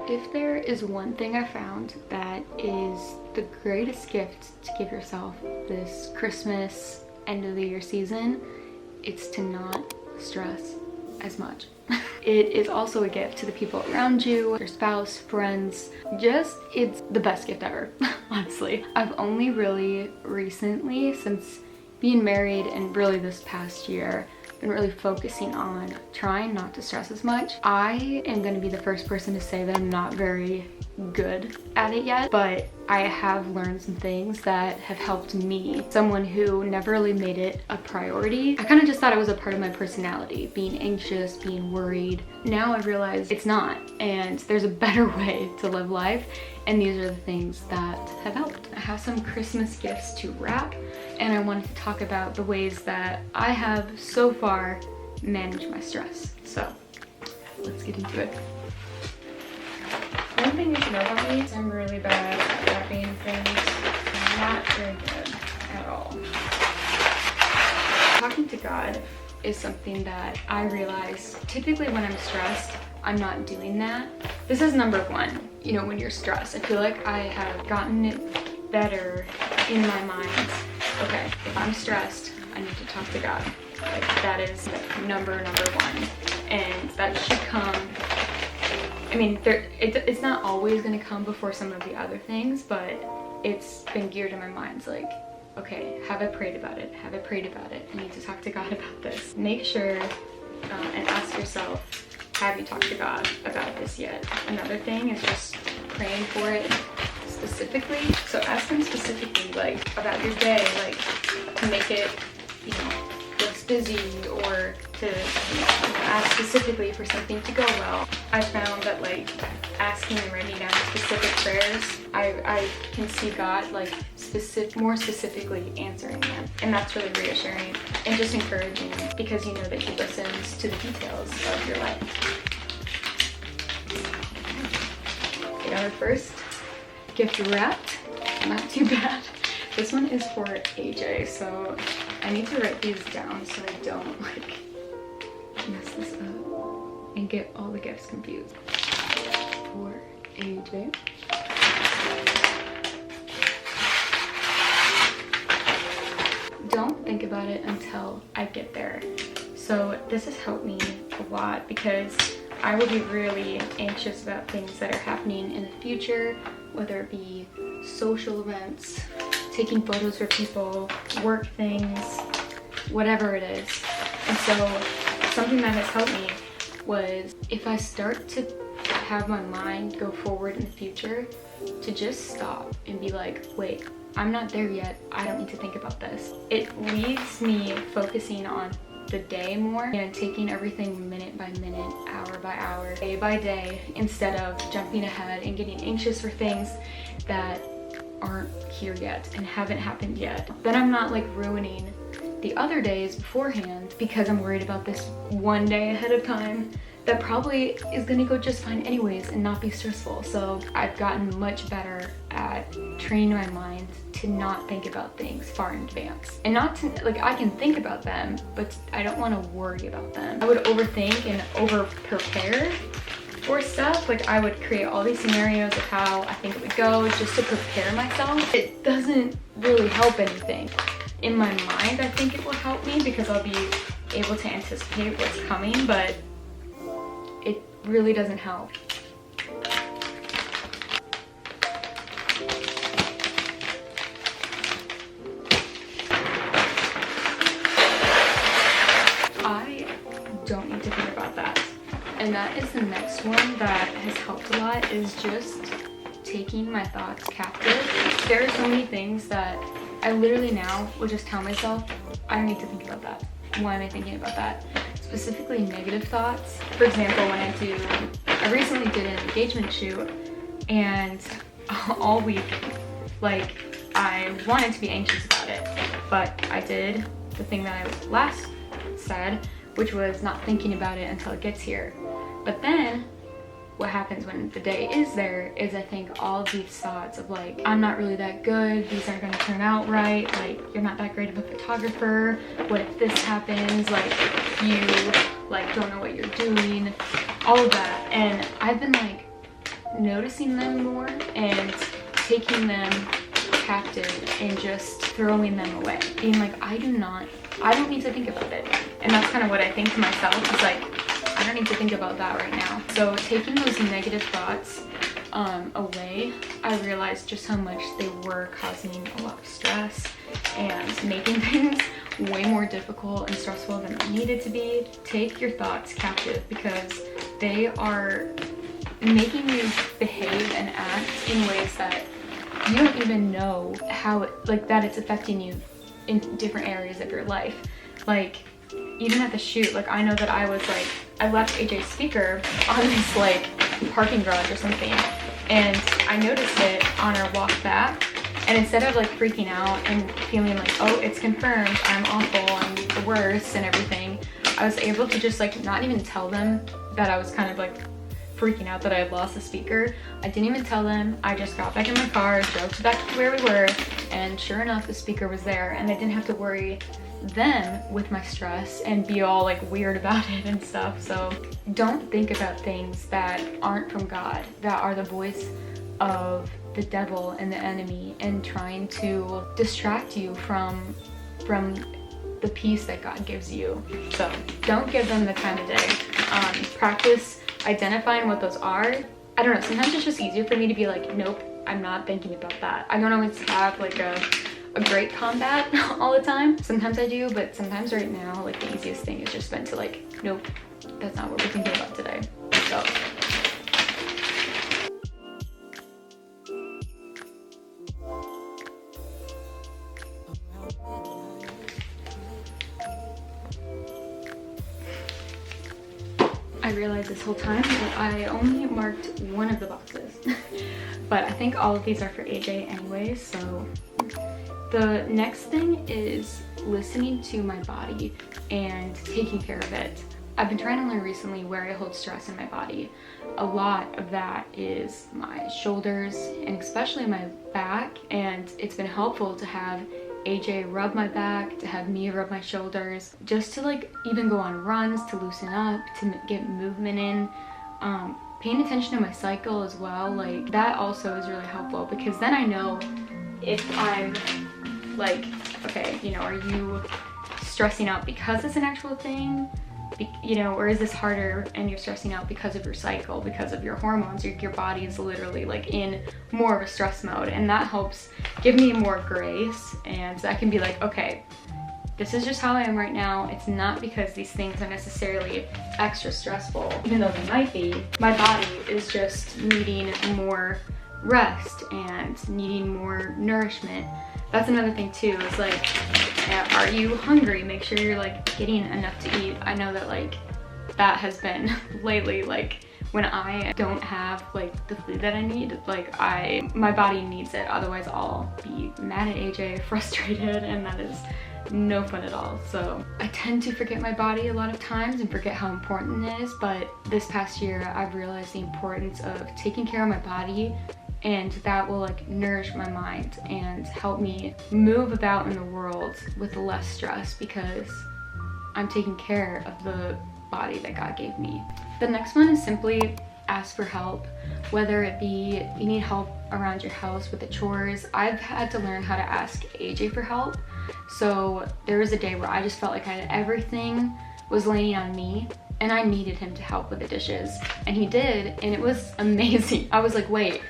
If there is one thing I found that is the greatest gift to give yourself this Christmas, end of the year season, it's to not stress as much. It is also a gift to the people around you, your spouse, friends. It's the best gift ever, honestly. I've only really recently, since being married and really this past year, been really focusing on trying not to stress as much. I am going to be the first person to say that I'm not very good at it yet, but I have learned some things that have helped me, someone who never really made it a priority. I kind of just thought it was a part of my personality, being anxious, being worried. Now I realize it's not, and there's a better way to live life, and these are the things that have helped. I have some Christmas gifts to wrap, and I wanted to talk about the ways that I have so far managed my stress. So let's get into it. One thing you should know about me is I'm really bad at wrapping things. I'm not very good at all. Talking to God is something that I realize typically when I'm stressed, I'm not doing that. This is number one. You know, when you're stressed, I feel like I have gotten it better in my mind. Okay, if I'm stressed, I need to talk to God. Like, that is number one. And that should come, I mean, it's not always gonna come before some of the other things, but it's been geared in my mind. It's like, okay, have I prayed about it? Have I prayed about it? I need to talk to God about this. Make sure and ask yourself, have you talked to God about this yet? Another thing is just praying for it specifically. So ask him specifically, like, about your day, like, to make it, you know, looks busy, or to, you know, ask specifically for something to go well. I found that, like, asking and writing down specific prayers, I can see God, like, more specifically answering them. And that's really reassuring and just encouraging, because you know that he listens to the details of your life. Okay, our first gift wrapped, not too bad. This one is for AJ, so I need to write these down so I don't, like, mess this up and get all the gifts confused. For AJ. Don't think about it until I get there. So this has helped me a lot, because I will be really anxious about things that are happening in the future, whether it be social events, taking photos for people, work things, whatever it is. And so something that has helped me was, if I start to have my mind go forward in the future, to just stop and be like, wait, I'm not there yet. I don't need to think about this. It leaves me focusing on the day more and taking everything minute by minute, hour by hour, day by day, instead of jumping ahead and getting anxious for things that aren't here yet and haven't happened yet. Then I'm not, like, ruining the other days beforehand because I'm worried about this one day ahead of time that probably is gonna go just fine anyways and not be stressful. So I've gotten much better at training my mind to not think about things far in advance. And not to, like, I can think about them, but I don't wanna worry about them. I would overthink and over-prepare for stuff. Like, I would create all these scenarios of how I think it would go just to prepare myself. It doesn't really help anything. In my mind, I think it will help me because I'll be able to anticipate what's coming, but it really doesn't help. I don't need to think about that. And that is the next one that has helped a lot, is just taking my thoughts captive. There are so many things that I literally now will just tell myself, I don't need to think about that. Why am I thinking about that? Specifically negative thoughts. For example, I recently did an engagement shoot, and all week, like, I wanted to be anxious about it, but I did the thing that I last said, which was not thinking about it until it gets here. But then what happens when the day is there is I think all of these thoughts of, like, I'm not really that good, these aren't gonna turn out right, like, you're not that great of a photographer, what if this happens, like, you, like, don't know what you're doing, all of that. And I've been like, noticing them more and taking them captive and just throwing them away. Being like, I don't need to think about it. And that's kind of what I think to myself. It's like, I don't need to think about that right now. So taking those negative thoughts away, I realized just how much they were causing a lot of stress and making things way more difficult and stressful than they needed to be. Take your thoughts captive because they are making you behave and act in ways that you don't even know how that it's affecting you in different areas of your life. Like even at the shoot, like I know that I left AJ's speaker on this like parking garage or something, and I noticed it on our walk back, and instead of like freaking out and feeling like, oh, it's confirmed, I'm awful, I'm the worst and everything, I was able to just like not even tell them that I was kind of like freaking out that I had lost the speaker. I didn't even tell them. I just got back in my car, drove back to where we were, and sure enough the speaker was there, and I didn't have to worry them with my stress and be all like weird about it and stuff. So don't think about things that aren't from God, that are the voice of the devil and the enemy and trying to distract you from the peace that God gives you. So don't give them the time of day. Practice identifying what those are. I don't know, sometimes it's just easier for me to be like, nope, I'm not thinking about that. I don't always have like a great combat all the time. Sometimes I do, but sometimes right now, like the easiest thing is just been to like, nope, that's not what we're thinking about today. So. I realized this whole time that I only marked one of the boxes, but I think all of these are for AJ anyway. So the next thing is listening to my body and taking care of it. I've been trying to learn recently where I hold stress in my body. A lot of that is my shoulders and especially my back, and it's been helpful to have AJ rub my back, to have me rub my shoulders, just to like even go on runs to loosen up, to get movement in. Paying attention to my cycle as well, like that also is really helpful, because then I know if I'm like, okay, you know, are you stressing out because it's an actual thing? You know, or is this harder and you're stressing out because of your cycle, because of your hormones? Your body is literally like in more of a stress mode, and that helps give me more grace, and I can be like, okay, this is just how I am right now. It's not because these things are necessarily extra stressful, even though they might be. My body is just needing more rest and needing more nourishment. That's another thing too, is like, are you hungry? Make sure you're like getting enough to eat. I know that like that has been lately, like when I don't have like the food that I need, like my body needs it, otherwise I'll be mad at AJ, frustrated, and that is no fun at all. So I tend to forget my body a lot of times and forget how important it is, but this past year I've realized the importance of taking care of my body, and that will like nourish my mind and help me move about in the world with less stress, because I'm taking care of the body that God gave me. The next one is simply ask for help, whether it be you need help around your house with the chores. I've had to learn how to ask AJ for help. So there was a day where I just felt like everything was laying on me and I needed him to help with the dishes, and he did, and it was amazing. I was like, wait,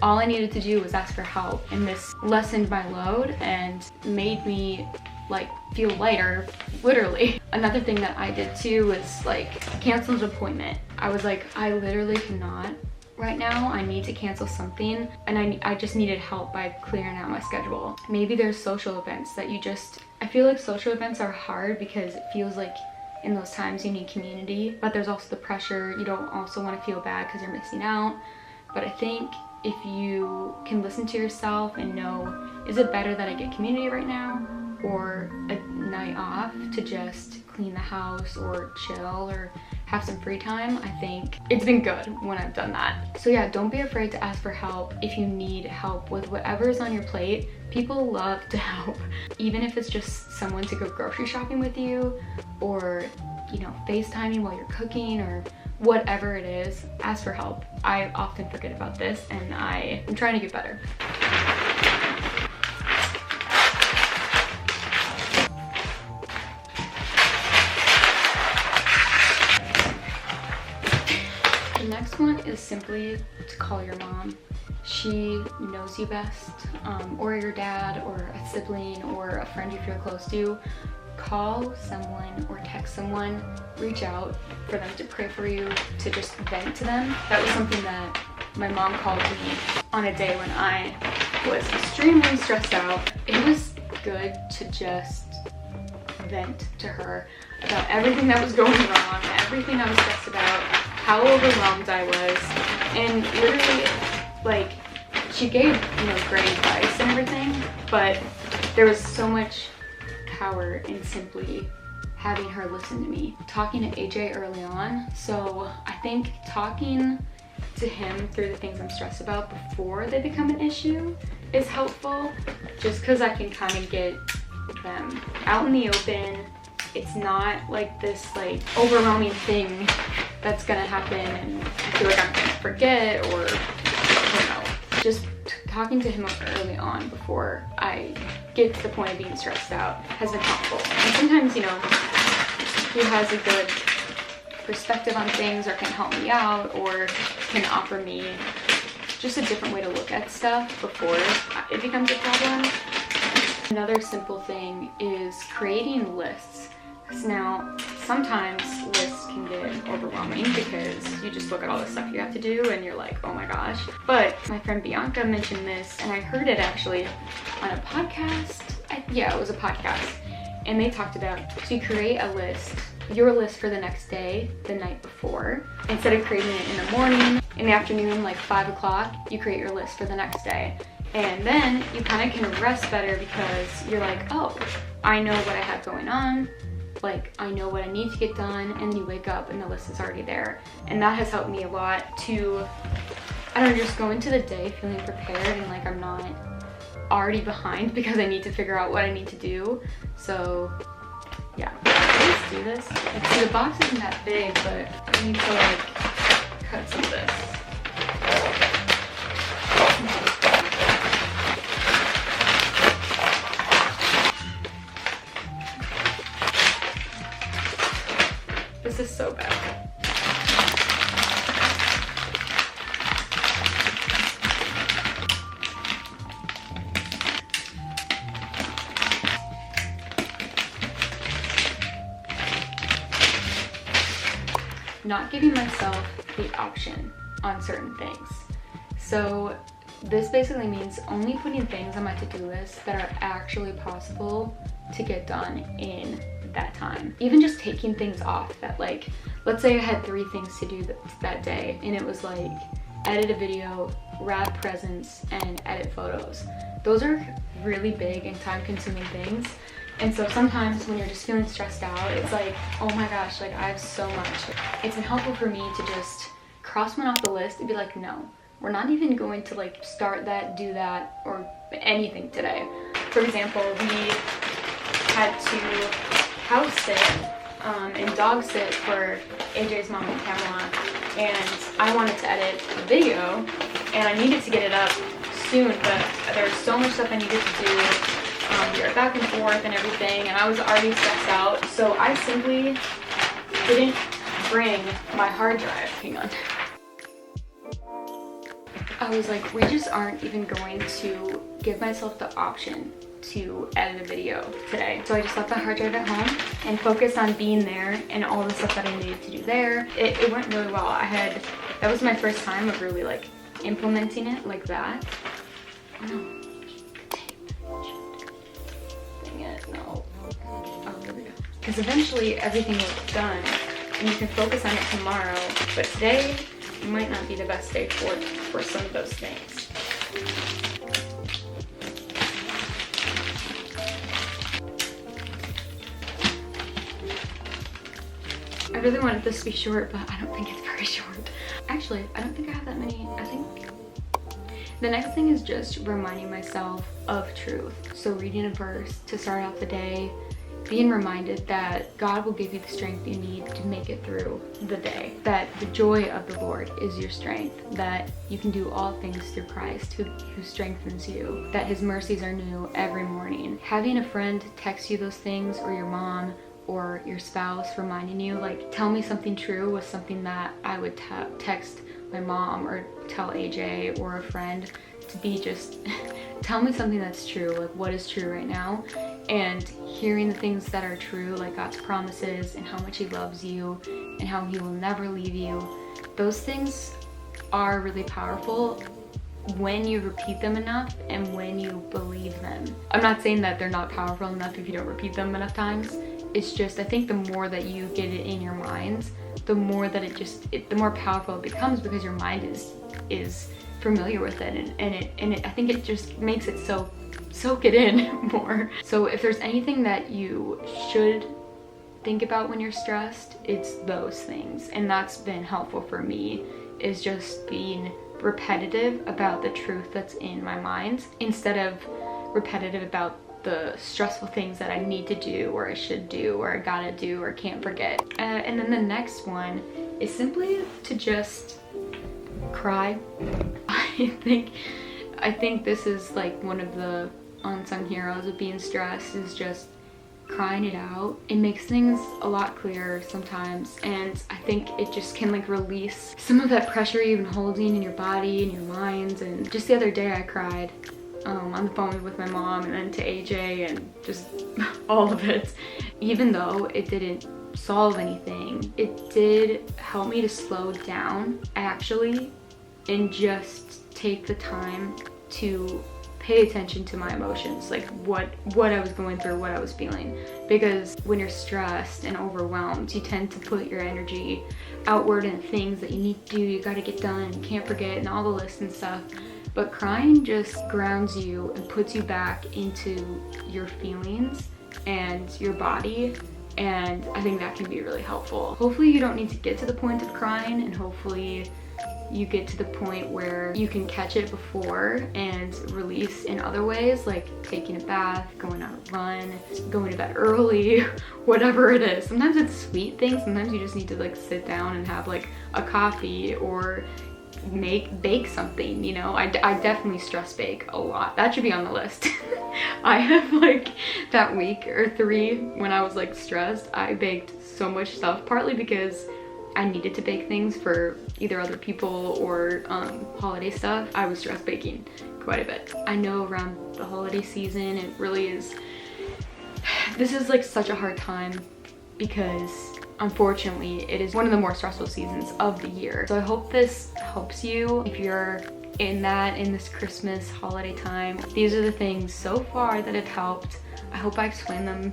all I needed to do was ask for help, and this lessened my load and made me like feel lighter, literally. Another thing that I did too was like cancel an appointment. I was like, I literally cannot right now. I need to cancel something, and I just needed help by clearing out my schedule. Maybe there's social events that I feel like social events are hard because it feels like in those times you need community, but there's also the pressure. You don't also want to feel bad because you're missing out. But I think if you can listen to yourself and know, is it better that I get community right now or a night off to just clean the house or chill or have some free time? I think it's been good when I've done that. So yeah, don't be afraid to ask for help if you need help with whatever is on your plate. People love to help, even if it's just someone to go grocery shopping with you, or you know, FaceTiming while you're cooking, or whatever it is, ask for help. I often forget about this and I am trying to get better. The next one is simply to call your mom. She knows you best, or your dad, or a sibling, or a friend you feel close to. Call someone or text someone, reach out for them to pray for you, to just vent to them. That was something that my mom called me on a day when I was extremely stressed out. It was good to just vent to her about everything that was going wrong, everything I was stressed about, how overwhelmed I was, and literally, like, she gave, great advice and everything, but there was so much power in simply having her listen to me. Talking to AJ early on, so I think talking to him through the things I'm stressed about before they become an issue is helpful, just because I can kind of get them out in the open. It's not like this overwhelming thing that's gonna happen and I feel like I'm gonna forget, or just talking to him early on before I get to the point of being stressed out has been helpful. And sometimes, he has a good perspective on things, or can help me out, or can offer me just a different way to look at stuff before it becomes a problem. Another simple thing is creating lists. Now, sometimes lists can get overwhelming because you just look at all the stuff you have to do and you're like, oh my gosh. But my friend Bianca mentioned this, and I heard it actually on a podcast. Yeah, it was a podcast. And they talked about, so you create a list, your list for the next day, the night before. Instead of creating it in the morning, in the afternoon, like 5 o'clock, you create your list for the next day. And then you kind of can rest better because you're like, oh, I know what I have going on. I know what I need to get done, and then you wake up and the list is already there. And that has helped me a lot to, just go into the day feeling prepared and like I'm not already behind because I need to figure out what I need to do. So yeah, let's do this. See, the box isn't that big, but I need to cut some of this. This is so bad. Not giving myself the option on certain things. So this basically means only putting things on my to-do list that are actually possible to get done in that time. Even just taking things off that, let's say I had 3 things to do that day, and it was edit a video, wrap presents, and edit photos. Those are really big and time-consuming things. And so sometimes when you're just feeling stressed out, it's like, oh my gosh, I have so much. It's been helpful for me to just cross one off the list and be like, no, we're not even going to start that, do that, or anything today. For example, we had to house sit and dog sit for AJ's mom and Pamela, and I wanted to edit a video and I needed to get it up soon, but there was so much stuff I needed to do. We were back and forth and everything, and I was already stressed out, so I simply didn't bring my hard drive. Hang on. I was like, we just aren't even going to give myself the option to edit a video today. So I just left the hard drive at home and focused on being there and all the stuff that I needed to do there. It went really well. that was my first time of really implementing it like that. Oh no. Dang it, no. Oh, there we go. Because eventually everything will be done and you can focus on it tomorrow, but today might not be the best day for some of those things. I really wanted this to be short, but I don't think it's very short. Actually, I don't think I have that many. I think the next thing is just reminding myself of truth. So reading a verse to start out the day, being reminded that God will give you the strength you need to make it through the day, that the joy of the Lord is your strength, that you can do all things through Christ who strengthens you, that his mercies are new every morning. Having a friend text you those things, or your mom or your spouse reminding you, like, tell me something true, was something that I would text my mom or tell AJ or a friend, to be just tell me something that's true, like what is true right now. And hearing the things that are true, like God's promises and how much he loves you and how he will never leave you, those things are really powerful when you repeat them enough and when you believe them. I'm not saying that they're not powerful enough if you don't repeat them enough times. It's just, I think the more that you get it in your minds, the more that the more powerful it becomes, because your mind is familiar with it, and I think it just makes it soak it in more. So if there's anything that you should think about when you're stressed, it's those things. And that's been helpful for me, is just being repetitive about the truth that's in my mind, instead of repetitive about the stressful things that I need to do, or I should do, or I gotta do, or can't forget. And then the next one is simply to just cry. I think this is like one of the unsung heroes of being stressed, is just crying it out. It makes things a lot clearer sometimes, and I think it just can like release some of that pressure you've been holding in your body and your minds. And just the other day I cried on the phone with my mom, and then to AJ, and just all of it. Even though it didn't solve anything, it did help me to slow down actually, and just take the time to pay attention to my emotions, like what I was going through, what I was feeling. Because when you're stressed and overwhelmed, you tend to put your energy outward in things that you need to do, you gotta get done, you can't forget, and all the lists and stuff. But crying just grounds you and puts you back into your feelings and your body, and I think that can be really helpful. Hopefully you don't need to get to the point of crying, and hopefully you get to the point where you can catch it before and release in other ways, like taking a bath, going on a run, going to bed early, whatever it is. Sometimes it's sweet things, sometimes you just need to like sit down and have like a coffee, or bake something, you know. I definitely stress bake a lot. That should be on the list. I have like that week or 3 when I was like stressed, I baked so much stuff, partly because I needed to bake things for either other people or holiday stuff. I was stress baking quite a bit. I know around the holiday season, it really is, this is like such a hard time, because unfortunately it is one of the more stressful seasons of the year. So I hope this helps you if you're in this Christmas holiday time. These are the things so far that have helped. I hope I explained them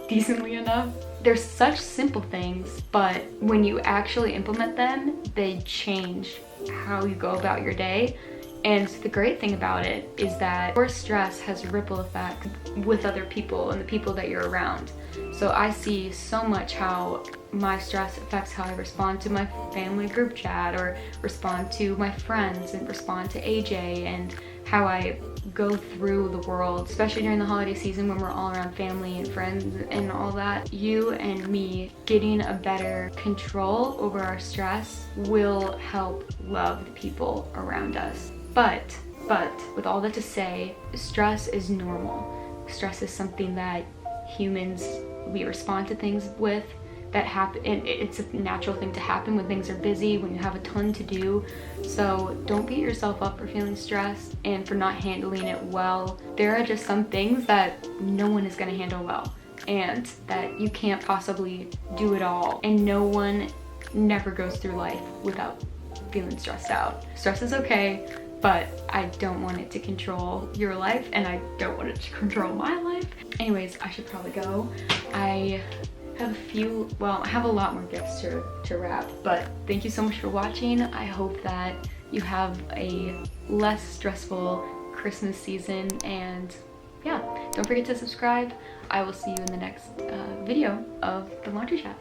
decently enough. They're such simple things, but when you actually implement them, they change how you go about your day. And the great thing about it is that your stress has a ripple effect with other people and the people that you're around. So I see so much how my stress affects how I respond to my family group chat, or respond to my friends, and respond to AJ, and how I go through the world, especially during the holiday season when we're all around family and friends and all that. You and me getting a better control over our stress will help love the people around us. But with all that to say, stress is normal. Stress is something that humans, we respond to things with that happen, and it's a natural thing to happen when things are busy, when you have a ton to do. So don't beat yourself up for feeling stressed and for not handling it well. There are just some things that no one is going to handle well, and that you can't possibly do it all, and no one never goes through life without feeling stressed out. Stress is okay, but I don't want it to control your life, and I don't want it to control my life. Anyways, I should probably go. I have a lot more gifts to wrap, but thank you so much for watching. I hope that you have a less stressful Christmas season, and yeah, don't forget to subscribe. I will see you in the next video of the laundry chat.